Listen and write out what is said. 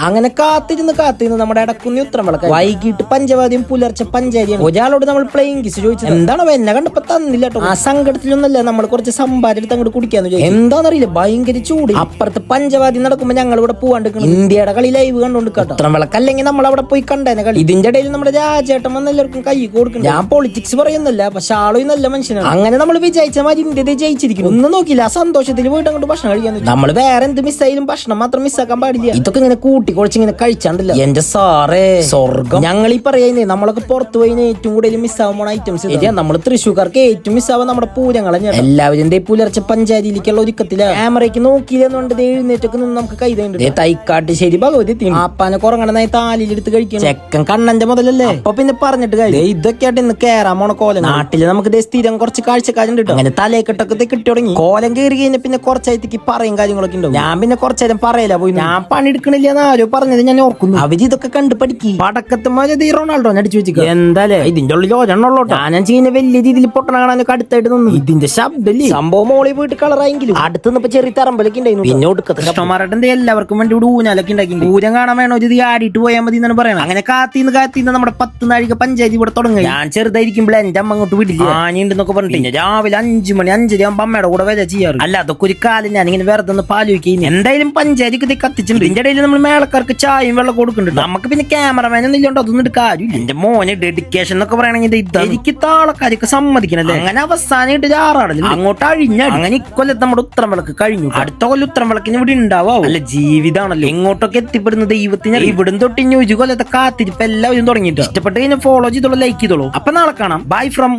അങ്ങനെ കാത്തിരുന്ന് നമ്മുടെ ഇടക്കുന്നി ഉത്തരവിളക്ക് വൈകിട്ട് പഞ്ചവാദിയും പുലർച്ചെ പഞ്ചാരിയാണ്. ഒരാളോട് നമ്മൾ പ്ലെയിൻ കിസ് ചോദിച്ചത് എന്താണോ എന്നെ കണ്ടപ്പോ തന്നില്ല കേട്ടോ. ആ സങ്കടത്തിലൊന്നല്ല നമ്മൾ കുറച്ച് സമ്പാദ്യം എടുത്ത് അങ്ങോട്ട് കുടിക്കാന്ന് ചോദിച്ചു. എന്താണെന്നറിയില്ല, ഭയങ്കര ചൂട്. അപ്പുറത്ത് പഞ്ചവാദി നടക്കുമ്പോ ഞങ്ങൾ ഇവിടെ പോവാണ്ട് ഇന്ത്യയുടെ കളി ലൈവ് കണ്ടോണ്ട് കേട്ടോ. ഉത്തരവിളക്ക് അല്ലെങ്കിൽ നമ്മൾ അവിടെ പോയി കണ്ടേനെ കളി. ഇതിന്റെ ഇടയിൽ നമ്മുടെ രാജേട്ടൻ വന്ന് എല്ലാവർക്കും കൈ കൊടുക്കണം. ഞാൻ പൊളിറ്റിക്സ് പറയുന്നില്ല, പക്ഷെ ആളോ നല്ല മനുഷ്യനാണ്. അങ്ങനെ നമ്മൾ വിചാരിച്ച മാതിരി ഇന്ത്യ ജയിച്ചിരിക്കുന്നു. ഒന്നും നോക്കില്ല, ആ സന്തോഷത്തിൽ പോയിട്ട് അങ്ങോട്ട് ഭക്ഷണം കഴിക്കാൻ. നമ്മൾ വേറെ എന്ത് മിസ്സായാലും ഭക്ഷണം മാത്രം മിസ്സാക്കാൻ പാടില്ല. ഇതൊക്കെ ഇങ്ങനെ കൂട്ടി കുഴച്ച് ഇങ്ങനെ കഴിച്ചാണ്ടല്ലോ എന്റെ സാറേ സ്വർഗം. ഞങ്ങൾ ഈ പറയുന്നേ നമ്മളൊക്കെ പുറത്തു പോയി ഏറ്റവും കൂടുതൽ മിസ്സാവുമ്പോൾ ഐറ്റംസ് നമ്മൾ തൃശ്ശൂർക്കാർക്ക് ഏറ്റവും മിസ്സാവാൻ നമ്മുടെ പൂരങ്ങളെ. എല്ലാവരും പുലർച്ചെ പഞ്ചായത്തിലേക്കുള്ള ഒരുക്കത്തില്ല. ക്യാമറയ്ക്ക് നോക്കിയില്ലെന്നുണ്ട് എഴുന്നേറ്റൊക്കെ നിന്ന് നമുക്ക് കൈതണ്ട്. തൈക്കാട്ട് ശരി ഭഗവതി ആപ്പാനെ കുറങ്ങണനായി താലിലെടുത്ത് കഴിക്കണം. ചെക്കൻ കണ്ണന്റെ മുതലല്ലേ. അപ്പൊ പിന്നെ പറഞ്ഞിട്ട് കാര്യം ഇതൊക്കെ ആയിട്ട് ഇന്ന് കേറാൻ പോണ കോലം. നാട്ടില് നമുക്ക് സ്ഥിരം കുറച്ച് കാഴ്ചക്കാരുണ്ട് കേട്ടോ. അങ്ങനെ തലേക്കെട്ടൊക്കെ കിട്ടി തുടങ്ങി. കോലം കയറി കഴിഞ്ഞാൽ പിന്നെ കുറച്ചായിത്തേക്ക് പറയും കാര്യങ്ങളൊക്കെ ഉണ്ടാവും. ഞാൻ പിന്നെ കുറച്ചേരം പറയില്ല പോയി. ഞാൻ പണിയെടുക്കണില്ല ആരോ പറഞ്ഞത് ഞാൻ ഓർക്കുന്നു. അവര് ഇതൊക്കെ കണ്ട് പഠിക്കും. പടക്കത്തുമാര് റൊണാൾഡോ അടിച്ചു വെച്ചിട്ട് എന്തായാലേ ഇതിന്റെ ഉള്ളിൽ ഓരെണ്ണുള്ളൂ. ഞാൻ ചെയ്യുന്ന വലിയ രീതിയിൽ പൊട്ടണ കാണാനൊക്കെ അടുത്തായിട്ട് നിന്നു. ഇതിന്റെ ശബ്ദല്ലേ സംഭവം മോളി പോയിട്ട് കളറായെങ്കിലും അടുത്ത് നിന്നപ്പോ ചെറിയ തറമ്പലൊക്കെ ഉണ്ടായിരുന്നു. പിന്നെ ഒടുക്കത്തെ കഷ്ടന്മാരുടെ എല്ലാവർക്കും വേണ്ടി ഇവിടെ ഊഞ്ഞാലൊക്കെ ഉണ്ടാക്കി. പൂരം കാണാൻ വേണോ ഇത് ആടിയിട്ട് പോയാൽ മതി എന്നാണ് പറയണത്. അങ്ങനെ കാത്തിന്ന് നമ്മുടെ 10 നാഴിക പഞ്ചായത്ത് ഇവിടെ തുടങ്ങി. ഞാൻ ചെറുതായിരിക്കുമ്പോൾ എന്റെ അമ്മ അങ്ങോട്ട് വിടില്ല ആഞ്ഞുണ്ടെന്നൊക്കെ പറഞ്ഞിട്ട് രാവിലെ 5 മണി 5:30 ആകുമ്പോ അമ്മയുടെ കൂടെ വരെ ചെയ്യാറ്. അല്ല അതൊക്കെ ഒരു കാലം ഞാൻ ഇങ്ങനെ വെറുതെ ഒന്ന് പാലിവെക്കും. എന്തായാലും പഞ്ചായത്ത് കത്തിച്ചിട്ടുണ്ട്. ഇതിന്റെ ഇടയിൽ നമ്മൾ മേളക്കാർക്ക് ചായയും വെള്ളം കൊടുക്കുന്നുണ്ട്. നമുക്ക് പിന്നെ ക്യാമറമാൻ ഒന്നും ഇല്ലോണ്ട് അതൊന്നും കാര്യം. എന്റെ മോന് ഡെഡിക്കേഷൻ എന്നൊക്കെ പറയണെങ്കിൽ എനിക്ക് താളക്കാരൊക്കെ സമ്മതിക്കണല്ലേ. അങ്ങനെ അവസാനമായിട്ട് ആറാടല്ലോ അങ്ങോട്ട് അഴിഞ്ഞാടി. അങ്ങനെ ഇക്കൊല്ലത്ത് നമ്മുടെ ഉത്തരവിളക്ക് കഴിഞ്ഞു. അടുത്ത കൊല്ലം ഉത്തരവിളക്കിന് ഇവിടെ ഉണ്ടാവോ? അല്ല ജീവിതാണല്ലോ. എങ്ങോട്ടൊക്കെ എത്തിപ്പെടുന്ന ദൈവത്തിന് ഇവിടും തൊട്ട് ഇനി ഒരു കൊല്ലത്തെ കാത്തിരിപ്പ് എല്ലാവരും തുടങ്ങിയിട്ട്. ഇഷ്ടപ്പെട്ട് കഴിഞ്ഞാൽ ഫോളോ ചെയ്തോളൂ, ലൈക്ക് ചെയ്തോളൂ. അപ്പൊ നാളെ കാണാം. Bye from